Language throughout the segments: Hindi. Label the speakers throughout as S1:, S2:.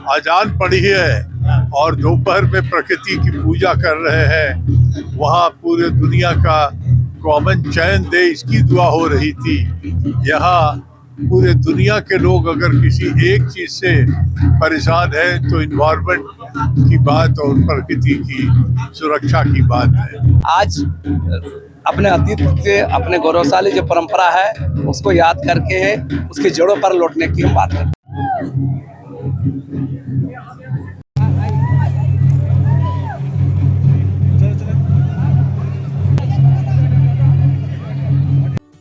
S1: अजान पढ़ी है और दोपहर में प्रकृति की पूजा कर रहे हैं। वहाँ पूरे दुनिया का कॉमन चैन दे, इसकी दुआ हो रही थी। यहाँ पूरे दुनिया के लोग अगर किसी एक चीज से परेशान है तो इन्वायरमेंट की बात और प्रकृति की सुरक्षा की बात है।
S2: आज अपने अतीत से अपने गौरवशाली जो परंपरा है उसको याद करके उसकी जड़ों पर लौटने की हम बात करते हैं।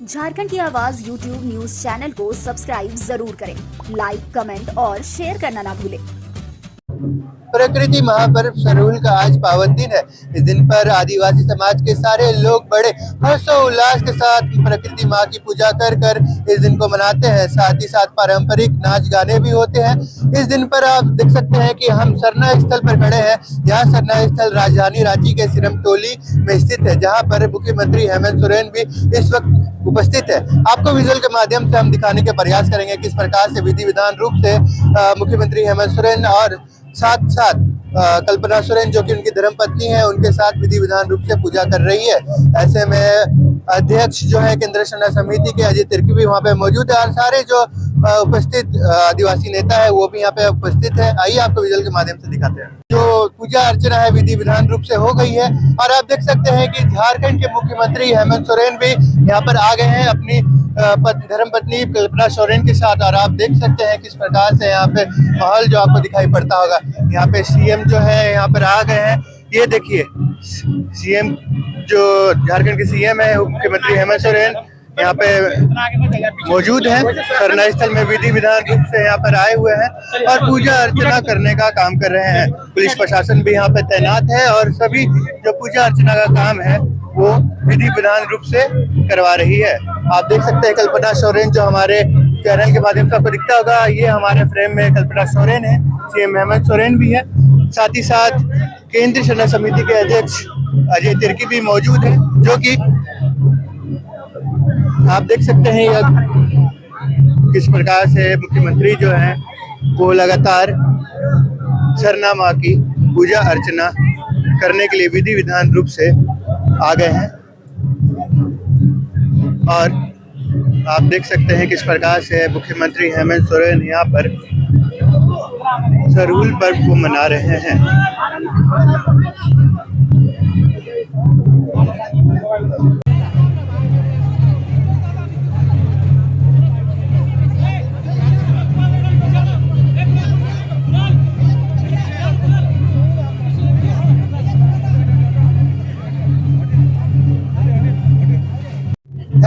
S3: झारखंड की आवाज YouTube न्यूज चैनल को सब्सक्राइब जरूर करें। लाइक, कमेंट और शेयर करना ना भूलें।
S4: प्रकृति महापर्व सरहुल का आज पावन दिन है। इस दिन पर आदिवासी समाज के सारे लोग बड़े हर्षोल्लास के साथ प्रकृति माँ की पूजा कर इस दिन को मनाते हैं। साथ ही साथ पारंपरिक नाच गाने भी होते हैं। इस दिन पर आप देख सकते हैं कि हम सरना स्थल पर खड़े हैं। यह सरना स्थल राजधानी रांची के सिरमटोली में स्थित है, जहाँ पर मुख्यमंत्री हेमंत सोरेन भी इस वक्त उपस्थित है। आपको विजुअल के माध्यम से हम दिखाने के प्रयास करेंगे किस प्रकार से विधि विधान रूप से मुख्यमंत्री हेमंत सोरेन और साथ साथ कल्पना सोरेन जो कि उनकी धर्मपत्नी है, उनके साथ विधि विधान रूप से पूजा कर रही है। ऐसे में अध्यक्ष जो है केंद्रीय सरना समिति के अजय तिर्की भी वहाँ पे मौजूद है और सारे जो उपस्थित आदिवासी नेता है वो भी यहाँ पे उपस्थित है। आइए आपको विजुअल के माध्यम से दिखाते हैं। जो पूजा अर्चना है विधि विधान रूप से हो गई है और आप देख सकते हैं कि झारखंड के मुख्यमंत्री हेमंत सोरेन भी यहाँ पर आ गए हैं अपनी धर्मपत्नी कल्पना सोरेन के साथ। और आप देख सकते हैं किस प्रकार से यहाँ पे माहौल जो आपको दिखाई पड़ता होगा। यहाँ पे सीएम जो है यहाँ पर आ गए हैं। ये देखिए सीएम जो झारखंड के सीएम है मुख्यमंत्री हेमंत सोरेन यहाँ पे मौजूद है। सरना स्थल में विधि विधान रूप से यहाँ पर आए हुए हैं और पूजा अर्चना करने का काम कर रहे हैं। पुलिस प्रशासन भी यहाँ पे तैनात है और सभी जो पूजा अर्चना का काम है वो विधि विधान रूप से करवा रही है। आप देख सकते हैं कल्पना सोरेन जो हमारे चैनल के माध्यम से आपको दिखता होगा, ये हमारे फ्रेम में कल्पना सोरेन है, सीएम हेमंत सोरेन भी है। साथ ही साथ केंद्रीय सरना समिति के अध्यक्ष अजय तिर्की भी मौजूद है, जो कि आप देख सकते हैं किस प्रकार से मुख्यमंत्री जो है वो लगातार सरना माँ की पूजा अर्चना करने के लिए विधि विधान रूप से आ गए हैं। और आप देख सकते हैं किस प्रकार से मुख्यमंत्री हेमंत सोरेन यहाँ पर सरहुल पर्व को मना रहे हैं।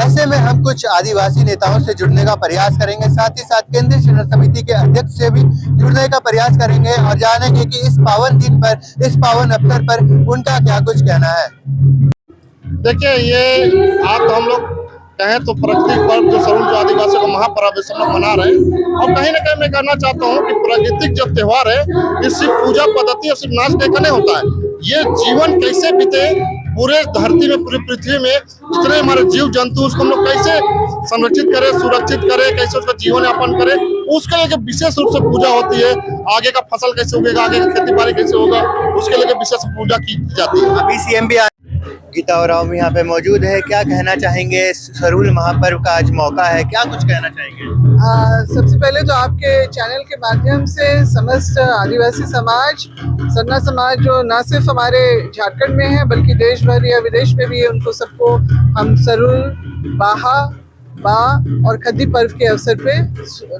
S4: ऐसे में हम कुछ आदिवासी नेताओं से जुड़ने का प्रयास करेंगे, साथ ही साथ केंद्रीय सरना समिति के अध्यक्ष से भी जुड़ने का प्रयास करेंगे और जानेंगे कि इस पावन दिन पर, इस पावन अवसर पर उनका क्या कुछ कहना है।
S5: देखिए, ये आप हम लोग कहें तो प्रकृति पर्व जो सरहुल जो आदिवासी का महापर्व हम लोग मना रहे हैं। और कहीं ना कहीं मैं कहना चाहता हूँ कि प्राकृतिक जो त्योहार है ये सिर्फ पूजा पद्धति और सिर्फ नाच देखने होता है। ये जीवन कैसे बीते पूरे धरती में, पूरी पृथ्वी में जितने हमारे जीव जंतु उसको हम लोग कैसे संरक्षित करें, सुरक्षित करें, कैसे उसका जीवन यापन करें, उसके लिए विशेष रूप से पूजा होती है। आगे का फसल कैसे उगेगा, आगे का खेती बाड़ी कैसे होगा, उसके लिए विशेष पूजा की जाती है।
S4: अभी सीएम भी गीता ओरांव यहाँ पे मौजूद है। क्या कहना चाहेंगे? सरहुल महापर्व का आज मौका है, क्या कुछ कहना चाहेंगे?
S6: सबसे पहले तो आपके चैनल के माध्यम से समस्त आदिवासी समाज, सरना समाज जो न सिर्फ हमारे झारखंड में है बल्कि देश भर या विदेश में भी है, उनको सबको हम सरहुल, बाहा, बा और खद्दी पर्व के अवसर पे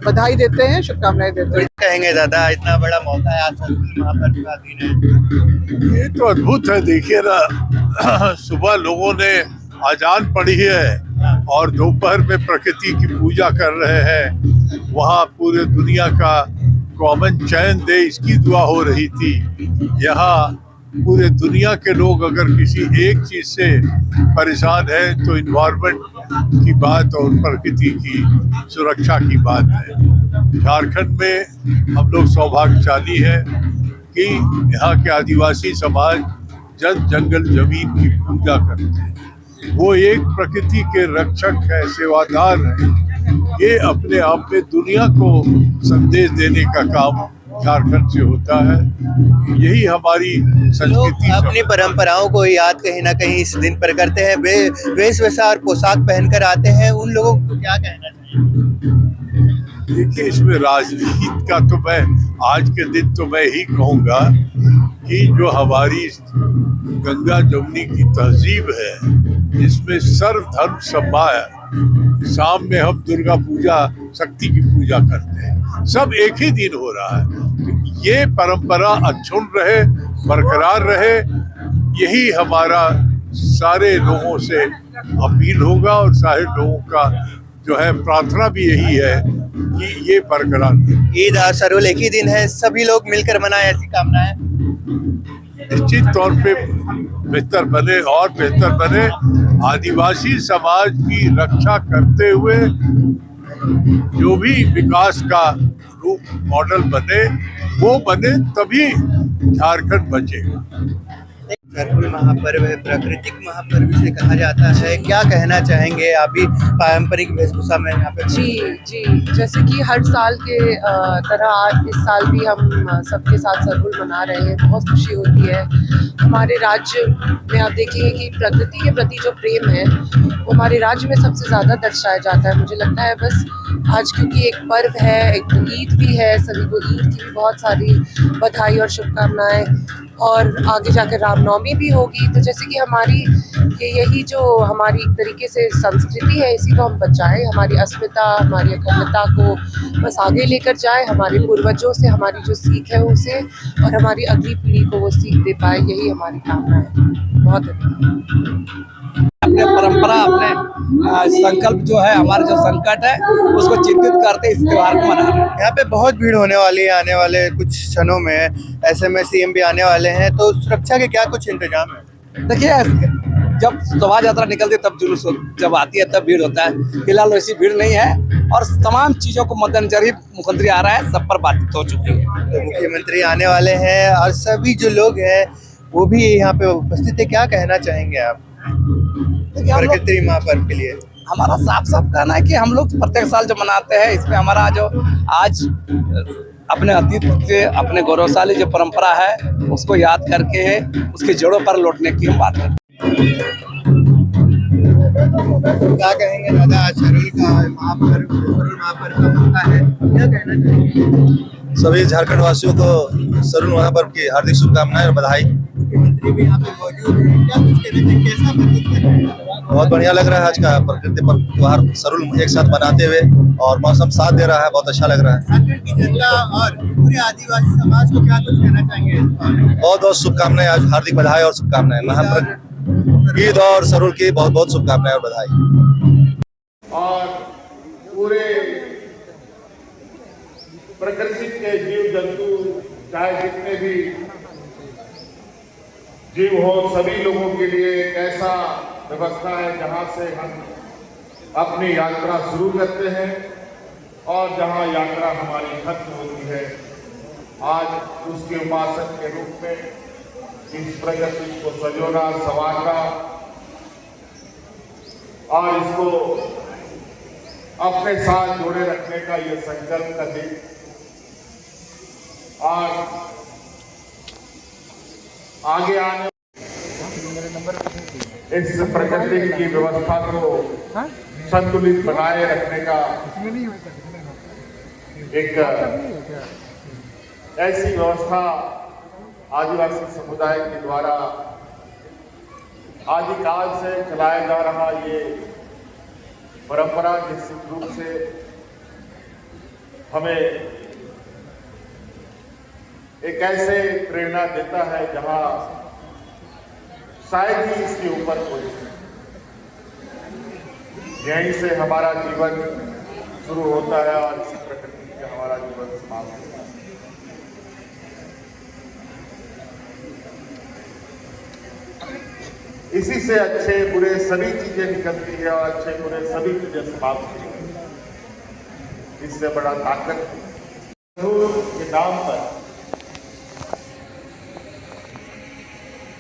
S6: बधाई देते हैं, शुभकामनाएं देते हैं।
S4: कहेंगे दादा, इतना बड़ा मौका है आज सरहुल महापर्व का दिन है।
S1: ये तो अद्भुत है। देखिए ना, सुबह लोगों ने अजान पढ़ी है और दोपहर में प्रकृति की पूजा कर रहे हैं। वहाँ पूरे दुनिया का कॉमन चैन दे, इसकी दुआ हो रही थी। यहाँ पूरे दुनिया के लोग अगर किसी एक चीज से परेशान है तो इन्वायरमेंट की बात और प्रकृति की सुरक्षा की बात है। झारखंड में हम लोग सौभाग्यशाली हैं कि यहाँ के आदिवासी समाज जन जंगल जमीन की पूजा करते हैं। वो एक प्रकृति के रक्षक है, सेवादार है। ये अपने आप में दुनिया को संदेश देने का काम झारखंड से होता है। यही हमारी
S4: लोग
S1: संस्कृति
S4: अपनी परंपराओं को याद कहीं ना कहीं इस दिन पर करते हैं, वेशभूषा और पोशाक पहनकर आते हैं। उन लोगों को क्या कहना चाहिए?
S1: देखिए, इसमें राजनीति का तो मैं आज के दिन तो मैं ही कहूँगा कि जो हमारी गंगा जमुनी की तहजीब है, इसमें सर्व धर्म सम्मान, शाम में हम दुर्गा पूजा शक्ति की पूजा करते हैं, सब एक ही दिन हो रहा है। तो ये परंपरा अक्षुण्ण रहे, बरकरार रहे, यही हमारा सारे लोगों से अपील होगा और सारे लोगों का जो है प्रार्थना भी यही है कि ये बरकरार रहे।
S4: ईद और सरूल एक ही दिन है, सभी लोग मिलकर मनाएं, ऐसी कामना है।
S1: निश्चित तौर पे बेहतर बने और बेहतर बने। आदिवासी समाज की रक्षा करते हुए जो भी विकास का रूप मॉडल बने, वो बने, तभी झारखंड बचेगा।
S4: सरूल महापर्व है, प्राकृतिक महापर्व से कहा जाता है। क्या कहना चाहेंगे आप भी पारंपरिक वेशभूषा में यहाँ पे?
S7: जी, जैसे कि हर साल के तरह इस साल भी हम सबके साथ सरूल मना रहे हैं। बहुत खुशी होती है। हमारे राज्य में आप देखेंगे कि प्रकृति के प्रति जो प्रेम है वो हमारे राज्य में सबसे ज़्यादा दर्शाया जाता है। मुझे लगता है बस आज क्योंकि एक पर्व है, एक ईद भी है, सभी को ईद की भी बहुत सारी बधाई और शुभकामनाएं, और आगे जाकर रामनवमी भी होगी। तो जैसे कि हमारी यही जो हमारी एक तरीके से संस्कृति है, इसी को हम बचाएं, हमारी अस्मिता, हमारी अखंडता को बस आगे लेकर जाएं, हमारे पूर्वजों से हमारी जो सीख है उसे, और हमारी अगली पीढ़ी को वो सीख दे पाए, यही हमारी कामना है। बहुत धन्यवाद।
S2: अपने परंपरा, अपने संकल्प जो है, हमारे जो संकट है उसको चिंतित करते इस त्योहार को मना रहे हैं।
S4: यहाँ पे बहुत भीड़ होने वाली है आने वाले कुछ क्षणों में। ऐसे में सीएम भी आने वाले हैं, तो सुरक्षा के क्या कुछ इंतजाम है?
S2: देखिए, जब शोभा यात्रा निकलती है तब जुलूस जब आती है तब भीड़ होता है। फिलहाल वैसी भीड़ नहीं है, और तमाम चीजों को मद्देनजर ही मुख्यमंत्री आ रहा है, सब पर बातचीत हो चुकी है।
S4: तो मुख्यमंत्री आने वाले हैं और सभी जो लोग हैं वो भी यहाँ पे उपस्थित है। क्या कहना चाहेंगे आप प्रकृति महापर्व के लिए?
S2: हमारा साफ साफ कहना है कि हम लोग प्रत्येक साल जो मनाते हैं, इसमें हमारा जो आज अपने अतीत से, अपने गौरवशाली जो परंपरा है उसको याद करके उसकी जड़ों पर लौटने की हम बात करते हैं।
S4: क्या कहेंगे दादा, आज सरूल का महापर्व, सरूल महापर्व का मौका है, क्या कहना चाहेंगे?
S8: सभी झारखंड वासियों को सरूल महापर्व की हार्दिक शुभकामनाएं और बधाई।
S4: मुख्यमंत्री भी यहाँ पे मौजूद है, क्या कुछ कहना चाहिए, कैसा महसूस कर रहे हैं?
S8: बहुत बढ़िया लग रहा है आज का प्रकृति पर त्योहार सरूल एक साथ मनाते हुए, और मौसम साथ दे रहा है, बहुत अच्छा लग रहा है।
S4: झारखंड की जनता और पूरे आदिवासी समाज को क्या कुछ कहना चाहेंगे?
S8: बहुत बहुत शुभकामनाएं, आज हार्दिक बधाई और शुभकामनाएं। महापर्व ईद और सरूल की बहुत बहुत शुभकामनाएं और बधाई।
S9: और पूरे प्रकृति के जीव जंतु, चाहे जितने भी जीव हो, सभी लोगों के लिए एक ऐसा व्यवस्था है जहां से हम अपनी यात्रा शुरू करते हैं और जहां यात्रा हमारी खत्म होती है। आज उसके उपासक के रूप में इस प्रकृति को सजोना, संवारना और इसको अपने साथ जोड़े रखने का ये संकल्प का दिन, और आगे आने इस प्रकृति की व्यवस्था को संतुलित बनाए रखने का एक ऐसी व्यवस्था आदिवासी समुदाय के द्वारा आदिकाल से चलाया जा रहा ये परंपरा निश्चित रूप से हमें एक ऐसे प्रेरणा देता है जहां शायद ही इसके ऊपर कोई, यहीं से हमारा जीवन शुरू होता है और इसी प्रकृति से हमारा जीवन समाप्त होता है। इसी से अच्छे बुरे सभी चीजें निकलती है और अच्छे बुरे सभी चीजें समाप्त होती है। इससे बड़ा ताकत के नाम पर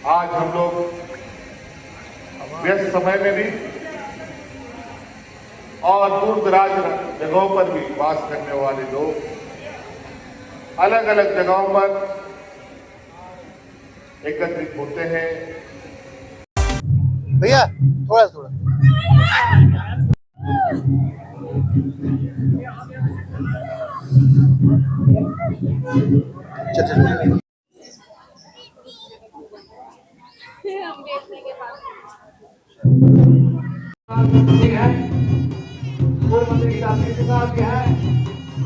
S9: आज हम लोग व्यस्त समय में भी और दूर दराज जगहों पर भी वास करने वाले लोग अलग अलग जगहों पर एकत्रित होते हैं।
S4: भैया थोड़ा थोड़ा चल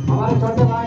S10: हमारे छोटे भाई